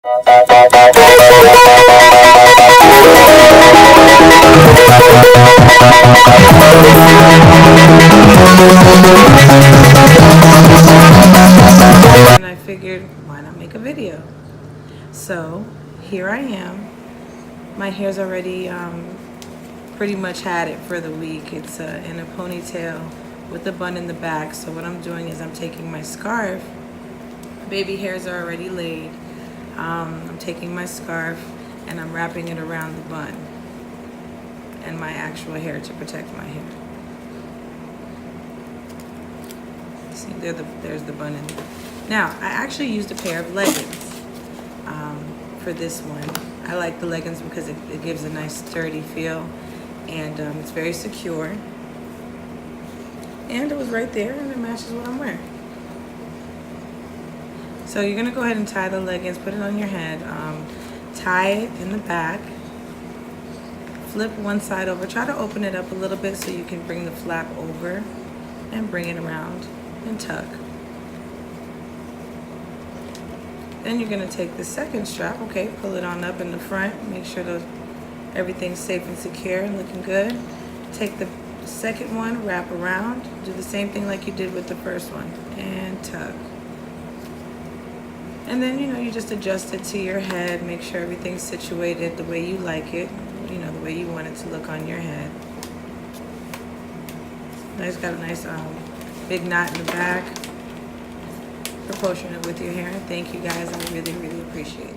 And I figured, why not make a video? So here I am. My hair's already pretty much had it for the week. It's in a ponytail with a bun in the back. So what I'm doing is I'm taking my scarf. Baby hairs are already laid. I'm taking my scarf and I'm wrapping it around the bun and my actual hair to protect my hair. See, there's the bun in there. Now, I actually used a pair of leggings for this one. I like the leggings because it gives a nice sturdy feel, and it's very secure. And it was right there, and it matches what I'm wearing. So you're gonna go ahead and tie the leggings, put it on your head, tie it in the back, flip one side over, try to open it up a little bit so you can bring the flap over and bring it around and tuck. Then you're gonna take the second strap, okay, pull it on up in the front, make sure that everything's safe and secure and looking good. Take the second one, wrap around, do the same thing like you did with the first one, and tuck. And then, you just adjust it to your head, make sure everything's situated the way you like it, the way you want it to look on your head. Now it's got a nice big knot in the back, proportionate with your hair. Thank you guys, I really, really appreciate it.